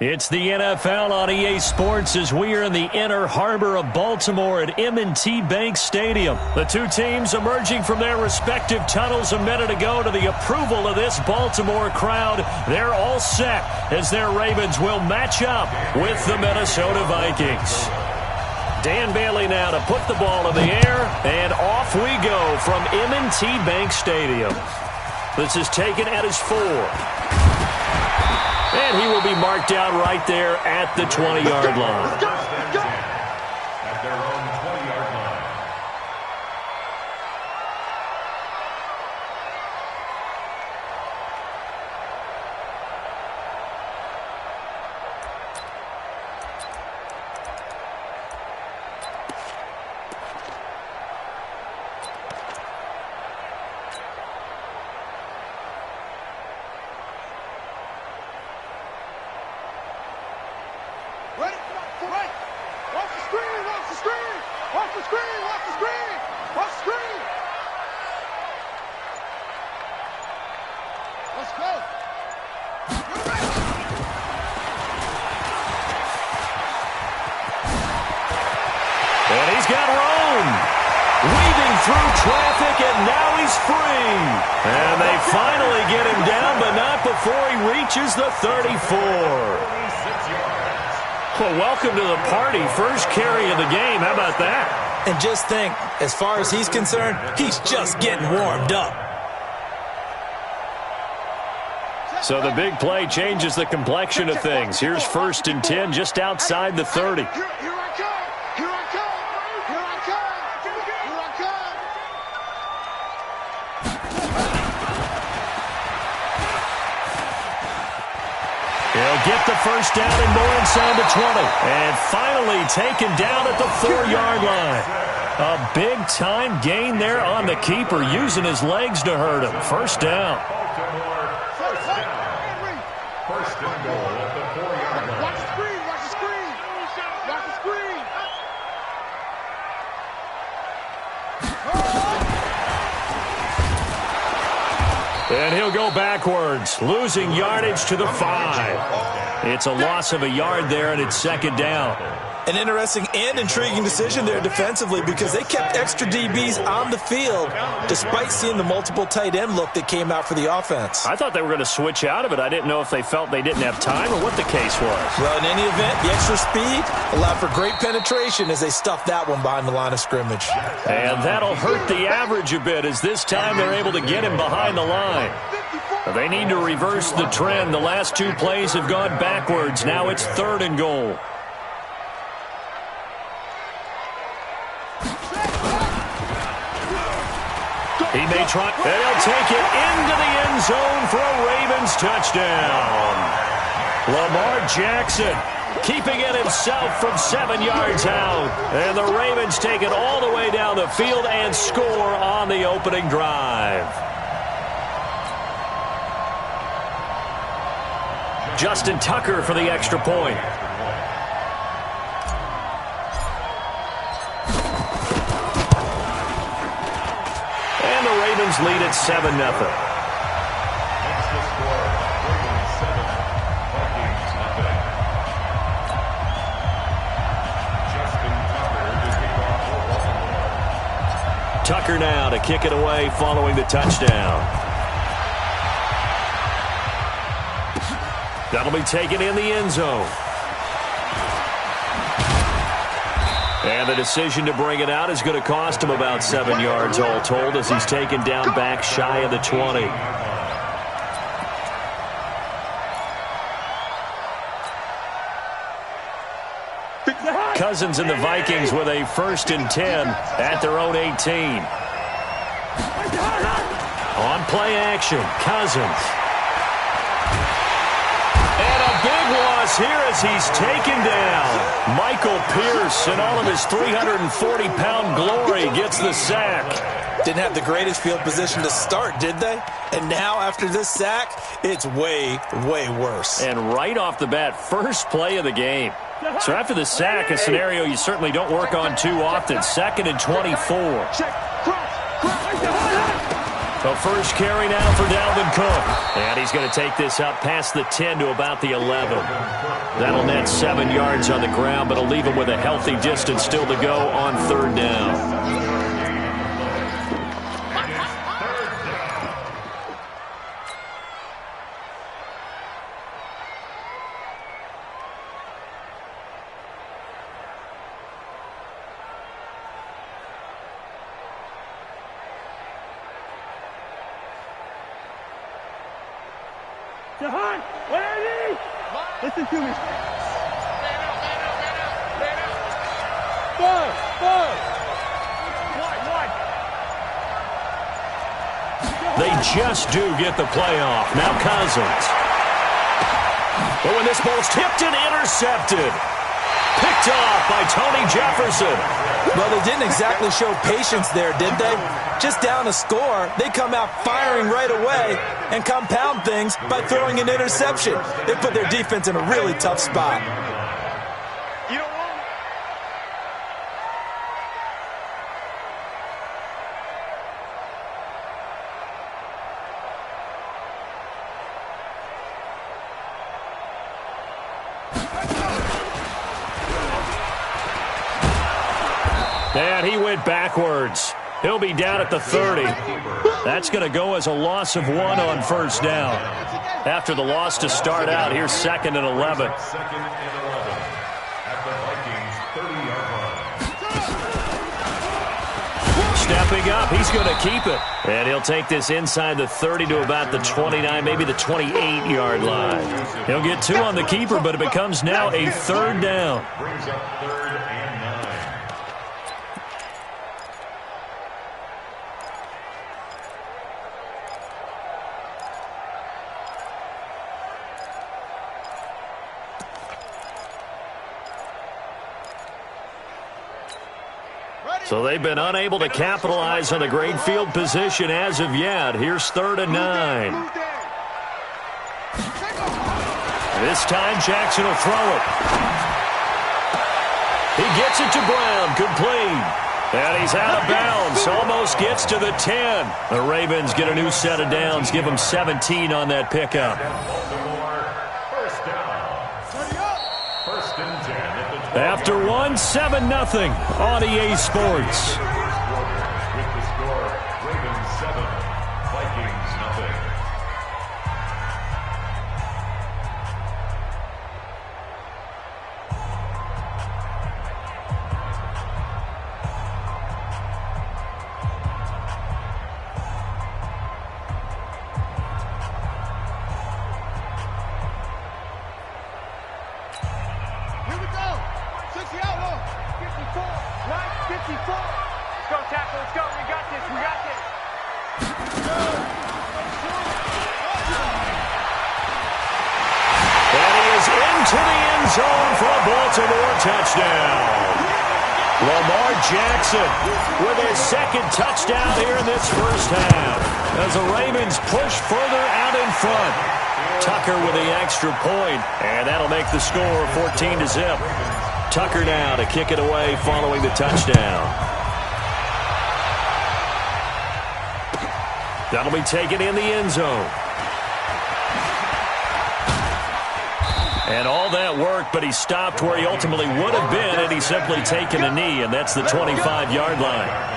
It's the NFL on EA Sports as we are in the inner harbor of Baltimore at M&T Bank Stadium. The two teams emerging from their respective tunnels a minute ago to the approval of this Baltimore crowd. They're all set as their Ravens will match up with the Minnesota Vikings. Dan Bailey now to put the ball in the air, and off we go from M&T Bank Stadium. This is taken at his 4. And he will be marked down right there at the 20-yard line. At their own 20-yard line. And he's got room. Weaving through traffic, and now he's free. And they finally get him down, but not before he reaches the 34. Well, welcome to the party. First carry of the game. How about that? And just think, as far as he's concerned, he's just getting warmed up. So the big play changes the complexion of things. Here's 1st and 10 just outside the 30. He'll get the first down and more inside the 20. And finally taken down at the 4-yard line. A big-time gain there on the keeper, using his legs to hurt him. First down. First and goal at the 4-yard line. Watch the screen, watch the screen. Watch the screen. And he'll go backwards, losing yardage to the 5. It's a loss of a yard there, and it's 2nd down. An interesting and intriguing decision there defensively, because they kept extra DBs on the field despite seeing the multiple tight end look that came out for the offense. I thought they were going to switch out of it. I didn't know if they felt they didn't have time or what the case was. Well, in any event, the extra speed allowed for great penetration as they stuffed that one behind the line of scrimmage. And that'll hurt the average a bit, as this time they're able to get him behind the line. They need to reverse the trend. The last 2 plays have gone backwards. Now it's 3rd and goal. He may try, and he'll take it into the end zone for a Ravens touchdown. Lamar Jackson keeping it himself from 7 yards out. And the Ravens take it all the way down the field and score on the opening drive. Justin Tucker for the extra point. And the Ravens lead at 7-0. Tucker now to kick it away following the touchdown. That'll be taken in the end zone. And the decision to bring it out is going to cost him about 7 yards all told, as he's taken down back shy of the 20. Cousins and the Vikings with a 1st and 10 at their own 18. On play action, Cousins. And a big loss here as he's taken down. Michael Pierce, in all of his 340-pound glory, gets the sack. Didn't have the greatest field position to start, did they? And now, after this sack, it's way, way worse. And right off the bat, first play of the game. So after the sack, a scenario you certainly don't work on too often. 2nd and 24. The first carry now for Dalvin Cook. And he's going to take this up past the 10 to about the 11. That'll net 7 yards on the ground, but it'll leave him with a healthy distance still to go on 3rd down. Jahan, where are you? Listen to me. Four. They just do get the playoff. Now Cousins. But when this ball's tipped and intercepted. Picked off by Tony Jefferson. Well, they didn't exactly show patience there, did they? Just down a score, they come out firing right away and compound things by throwing an interception. They put their defense in a really tough spot. You don't want And he went backwards. He'll be down at the 30. That's going to go as a loss of 1 on 1st down. After the loss to start out, here's 2nd and 11. 2nd and 11 at the Vikings' 30-yard line. Stepping up, he's going to keep it. And he'll take this inside the 30 to about the 29, maybe the 28-yard line. He'll get 2 on the keeper, but it becomes now a 3rd down. Brings up 3rd and 9. So they've been unable to capitalize on the great field position as of yet. Here's 3rd and 9. This time Jackson will throw it. He gets it to Brown, complete. And he's out of bounds, almost gets to the 10. The Ravens get a new set of downs, give them 17 on that pickup. After 1, 7-0 on EA Sports. With the score, Ravens 7, Vikings 0. Here we go. 60 outlaw. 54. Right. 54. Let's go, tackle. Let's go. We got this. We got this. And he is into the end zone for a Baltimore touchdown. Lamar Jackson with his 2nd touchdown here in this first half. As the Ravens push further out in front. Tucker with the extra point, and that'll make the score 14-0. Tucker now to kick it away following the touchdown. That'll be taken in the end zone. And all that work, but he stopped where he ultimately would have been had he simply taken a knee, and that's the 25-yard line.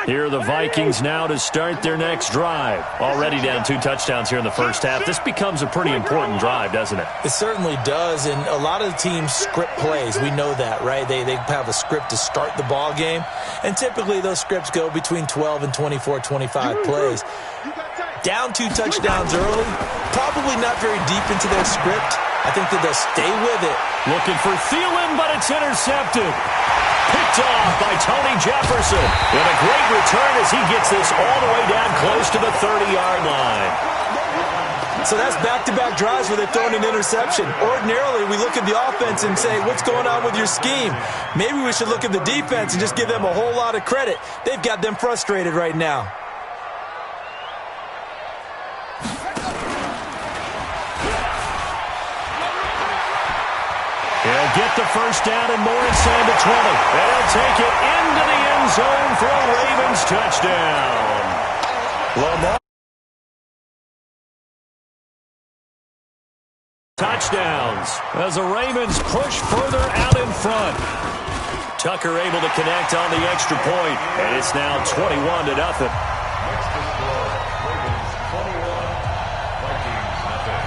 Here are the Vikings now to start their next drive. Already down 2 touchdowns here in the first half. This becomes a pretty important drive, doesn't it? It certainly does, and a lot of the teams script plays. We know that, right? They have a script to start the ball game, and typically those scripts go between 12 and 24, 25 plays. Down 2 touchdowns early, probably not very deep into their script. I think that they'll stay with it. Looking for Thielen, but it's intercepted. Picked off by Tony Jefferson. With a great return as he gets this all the way down close to the 30-yard line. So that's back-to-back drives where they've thrown an interception. Ordinarily, we look at the offense and say, what's going on with your scheme? Maybe we should look at the defense and just give them a whole lot of credit. They've got them frustrated right now. He'll get the first down and more inside the 20. And he'll take it into the end zone for a Ravens touchdown. Lamar. Touchdowns as the Ravens push further out in front. Tucker able to connect on the extra point, and it's now 21-0. Next to score, Ravens 21, Vikings nothing.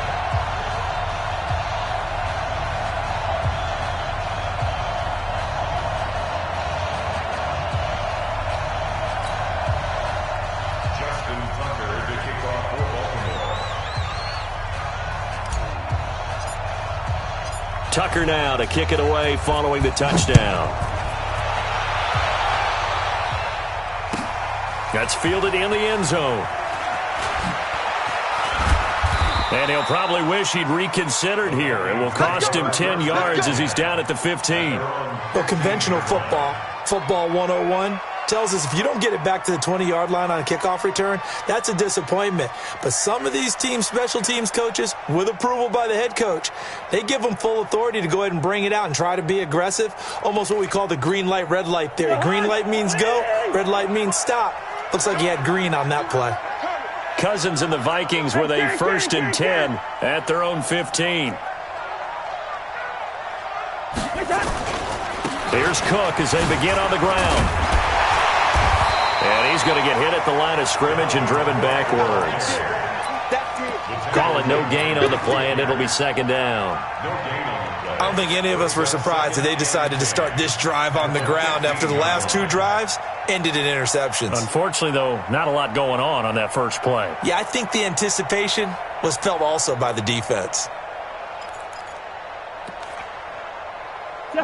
Justin Tucker to kick off for Baltimore. Tucker now to kick it away following the touchdown. That's fielded in the end zone. And he'll probably wish he'd reconsidered here. It will cost him 10 yards as he's down at the 15. Well, conventional football 101, tells us if you don't get it back to the 20-yard line on a kickoff return, that's a disappointment. But some of these special teams coaches, with approval by the head coach, they give them full authority to go ahead and bring it out and try to be aggressive, almost what we call the green light, red light theory. Green light means go, red light means stop. Looks like he had green on that play. Cousins and the Vikings with a 1st and 10 at their own 15. Here's Cook as they begin on the ground. And he's going to get hit at the line of scrimmage and driven backwards. Call it no gain on the play, and it'll be 2nd down. I don't think any of us were surprised that they decided to start this drive on the ground after the last 2 drives ended in interceptions. Unfortunately, though, not a lot going on that first play. Yeah, I think the anticipation was felt also by the defense.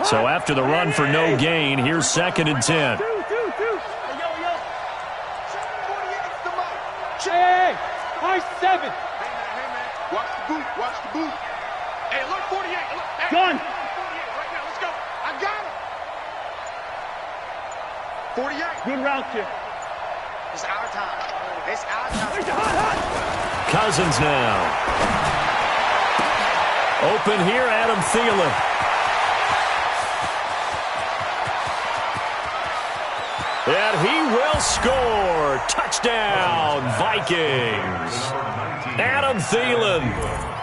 So after the run for no gain, here's 2nd and 10. Hey, high 7. Hey, man. Watch the boot. Watch the boot. Hey, look, 48. Look, hey, gun. 48 right now. Let's go. I got him. 48. Good route kick. It's our time. It's our time. Cousins now. Open here, Adam Thielen. And he will score. Touchdown, Vikings. Adam Thielen,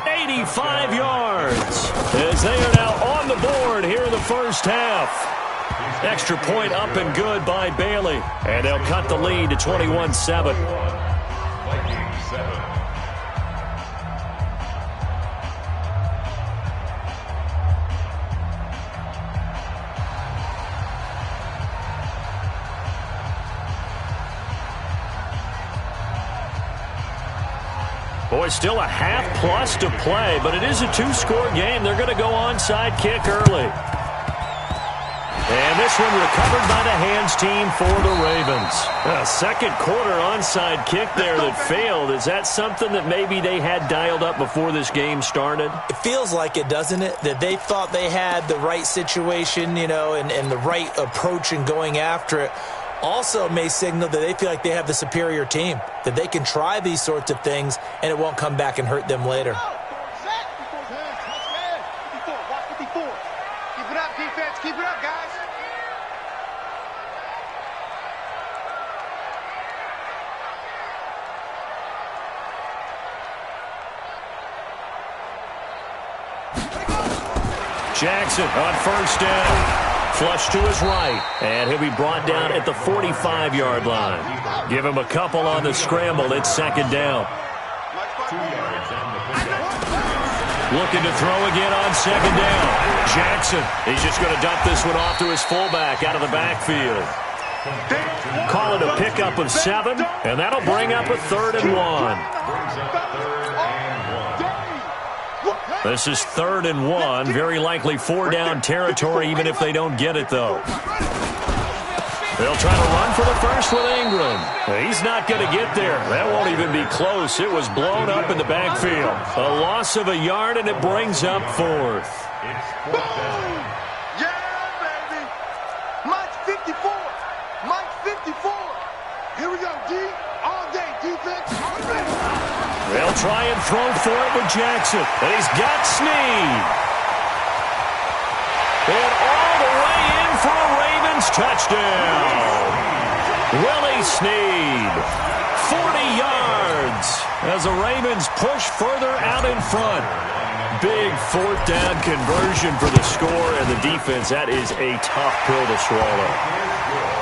85 yards. As they are now on the board here in the first half. Extra point up and good by Bailey. And they'll cut the lead to 21-7. Vikings 7. Boy, still a half plus to play, but it is a 2-score game. They're going to go onside kick early. And this one recovered by the hands team for the Ravens. A second quarter onside kick there that failed. Is that something that maybe they had dialed up before this game started? It feels like it, doesn't it? That they thought they had the right situation, and the right approach in going after it. Also may signal that they feel like they have the superior team, that they can try these sorts of things and it won't come back and hurt them later. Keep it up, defense. Keep it up, guys. Jackson on 1st down. Flush to his right, and he'll be brought down at the 45-yard line. Give him a couple on the scramble. It's 2nd down. 2 yards on the pickup. Looking to throw again on 2nd down. Jackson, he's just going to dump this one off to his fullback out of the backfield. Call it a pickup of 7, and that'll bring up a 3rd and 1. This is 3rd and 1. Very likely 4-down territory, even if they don't get it, though. They'll try to run for the first with Ingram. He's not going to get there. That won't even be close. It was blown up in the backfield. A loss of a yard, and it brings up fourth. It's fourth down. Yeah, baby. Mike 54. Mike 54. Here we go, D. All day, defense. All day. They'll try and throw for it with Jackson. And he's got Snead. And all the way in for a Ravens touchdown. Willie Snead, 40 yards as the Ravens push further out in front. Big fourth down conversion for the score, and the defense, that is a tough pill to swallow.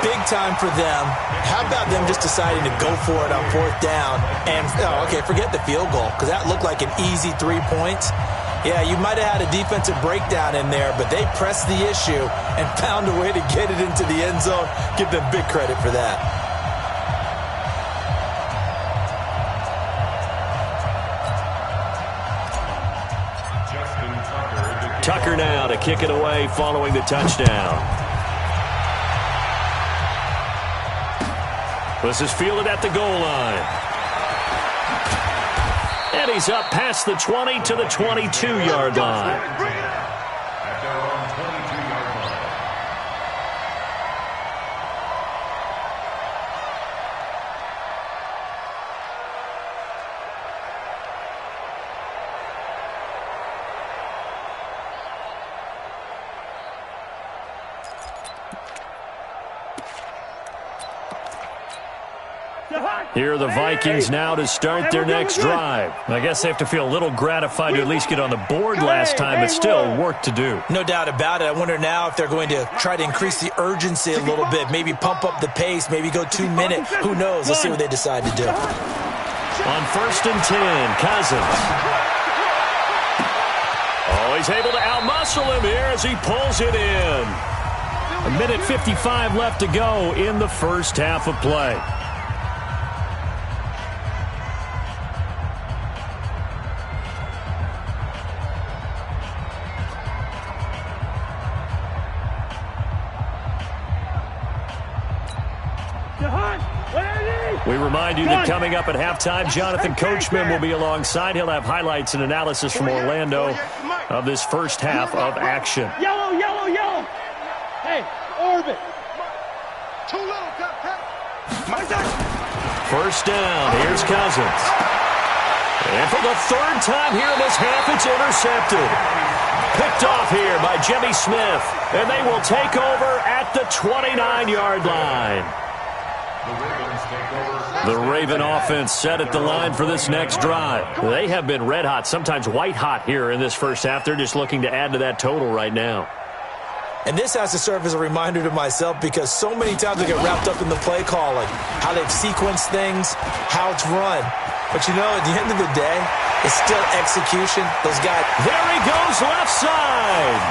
Big time for them. How about them just deciding to go for it on fourth down? And, forget the field goal, because that looked like an easy 3 points. Yeah, you might have had a defensive breakdown in there, but they pressed the issue and found a way to get it into the end zone. Give them big credit for that. Tucker now to kick it away following the touchdown. This is fielded at the goal line. And he's up past the 20 to the 22-yard line. At their own 22-yard line. Here are the Vikings now to start their next drive. I guess they have to feel a little gratified to at least get on the board last time, but still work to do. No doubt about it. I wonder now if they're going to try to increase the urgency a little bit, maybe pump up the pace, maybe go 2 minute. Who knows? Let's see what they decide to do. On 1st and 10, Cousins. Oh, he's able to outmuscle him here as he pulls it in. 1:55 left to go in the first half of play. We remind you that coming up at halftime, Jonathan Coachman will be alongside. He'll have highlights and analysis from Orlando of this first half of action. Yellow, yellow, yellow. Hey, orbit. Too little, First down, here's Cousins. And for the third time here in this half, it's intercepted. Picked off here by Jimmy Smith. And they will take over at the 29-yard line. The Raven offense set at the line for this next drive. They have been red hot, sometimes white hot here in this first half. They're just looking to add to that total right now. And this has to serve as a reminder to myself because so many times I get wrapped up in the play calling, how they've sequenced things, how it's run. But you know, at the end of the day, it's still execution. Those guys. There he goes left side.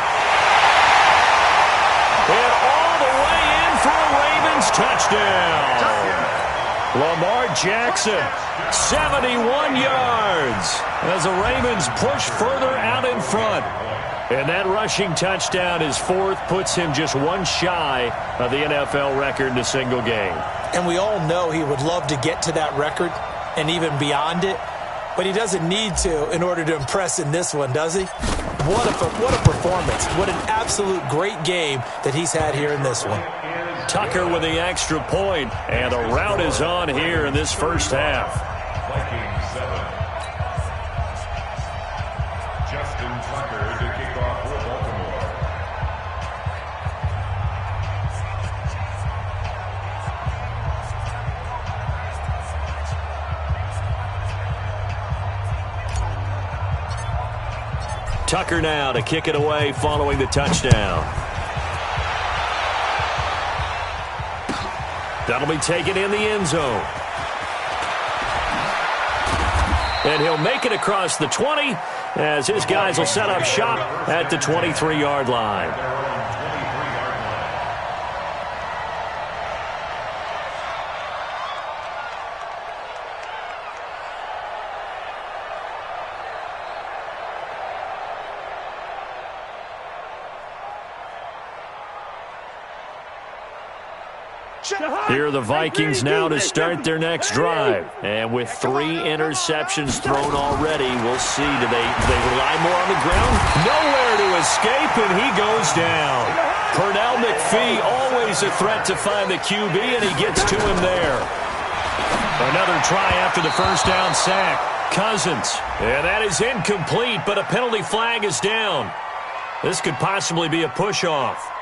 And all the way in for a Ravens touchdown. Lamar Jackson, 71 yards as the Ravens push further out in front. And that rushing touchdown, his fourth, puts him just one shy of the NFL record in a single game. And we all know he would love to get to that record and even beyond it, but he doesn't need to in order to impress in this one, does he? What a performance. What an absolute great game that he's had here in this one. Tucker with the extra point, and a rout is on here in this first half. Vikings 7. Justin Tucker to kick off for Baltimore. Tucker now to kick it away following the touchdown. That'll be taken in the end zone. And he'll make it across the 20 as his guys will set up shop at the 23-yard line. Here are the Vikings now to start their next drive. And with 3 interceptions thrown already, we'll see. Do they rely more on the ground? Nowhere to escape, and he goes down. Pernell McPhee, always a threat to find the QB, and he gets to him there. Another try after the first down sack. Cousins. And that is incomplete, but a penalty flag is down. This could possibly be a push-off.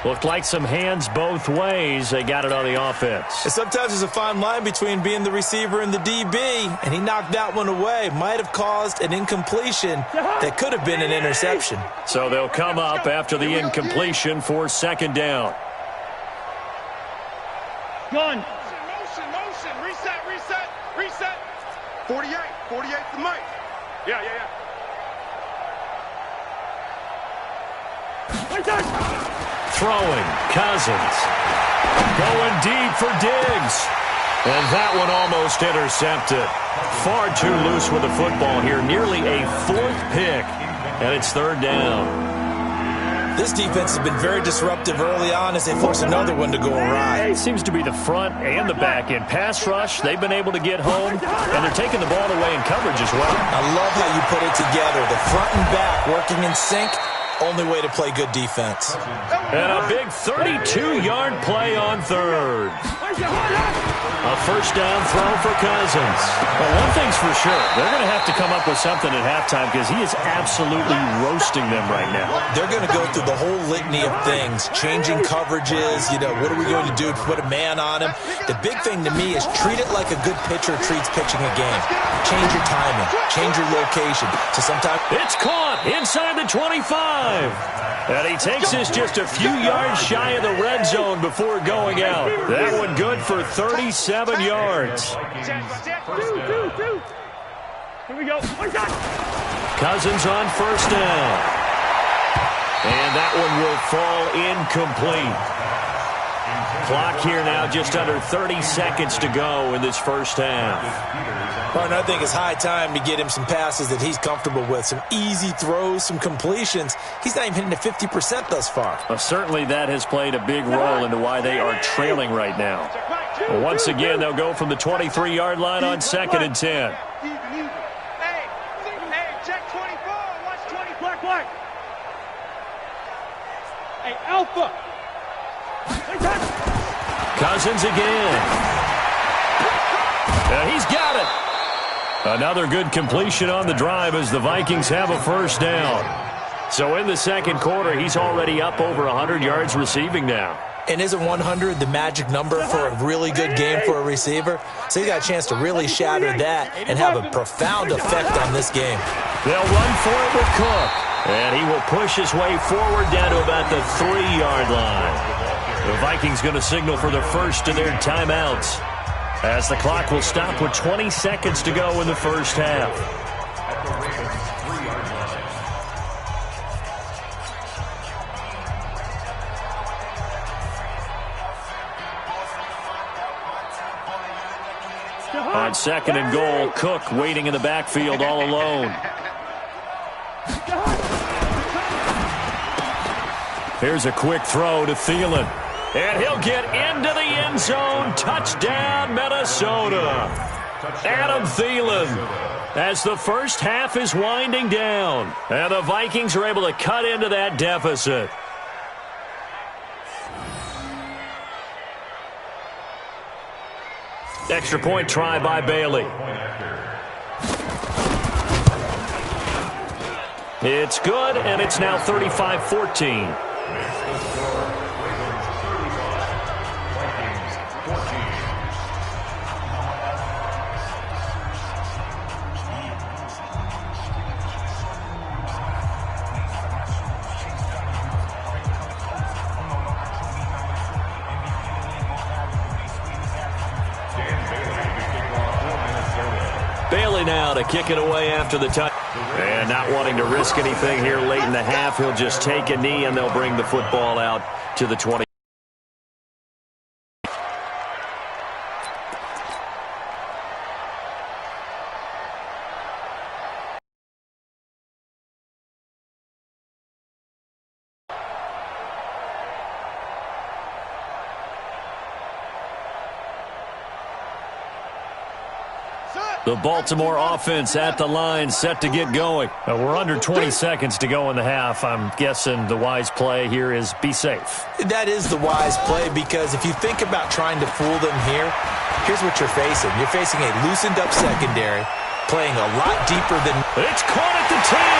Looked like some hands both ways. They got it on the offense. And sometimes there's a fine line between being the receiver and the DB, and he knocked that one away. Might have caused an incompletion that could have been an interception. So they'll come up after the incompletion for second down. Gun. Motion. Reset. 48 to Mike. Yeah. Throwing, Cousins. Going deep for Diggs. And that one almost intercepted. Far too loose with the football here. Nearly a 4th pick. And it's third down. This defense has been very disruptive early on as they force another one to go awry. It seems to be the front and the back end. Pass rush, they've been able to get home, and they're taking the ball away in coverage as well. I love how you put it together. The front and back working in sync. Only way to play good defense. And a big 32-yard play on third. A first down throw for Cousins. Well, one thing's for sure. They're going to have to come up with something at halftime because he is absolutely roasting them right now. They're going to go through the whole litany of things, changing coverages, what are we going to do to put a man on him? The big thing to me is treat it like a good pitcher treats pitching a game. Change your timing, change your location. So sometimes it's caught inside the 25. And he takes us just a few yards shy of the red zone before going out. That one good for 37 yards. Here we go. Cousins on first down. And that one will fall incomplete. Clock here now just under 30 seconds to go in this first half. Partner, I think it's high time to get him some passes that he's comfortable with. Some easy throws, some completions. He's not even hitting at 50% thus far. Well, certainly that has played a big role into why they are trailing right now. Well, once again, they'll go from the 23-yard line on 2nd and 10. Hey, check 24. Watch 20. Black. Hey, Alpha. Cousins again. He's got it. Another good completion on the drive as the Vikings have a first down. So in the second quarter, he's already up over 100 yards receiving now. And isn't 100 the magic number for a really good game for a receiver? So he's got a chance to really shatter that and have a profound effect on this game. They'll run for it with Cook. And he will push his way forward down to about the 3-yard line. The Vikings going to signal for the first of their timeouts, as the clock will stop with 20 seconds to go in the first half. On 2nd and goal, Cook waiting in the backfield all alone. Here's a quick throw to Thielen. And he'll get into the end zone. Touchdown, Minnesota. Adam Thielen, as the first half is winding down. And the Vikings are able to cut into that deficit. Extra point try by Bailey. It's good, and it's now 35-14. Bailey now to kick it away after the touch. And not wanting to risk anything here late in the half, he'll just take a knee and they'll bring the football out to the 20. The Baltimore offense at the line, set to get going. We're under 20 seconds to go in the half. I'm guessing the wise play here is be safe. That is the wise play, because if you think about trying to fool them here, here's what you're facing. You're facing a loosened up secondary, playing a lot deeper than... It's caught at the 10.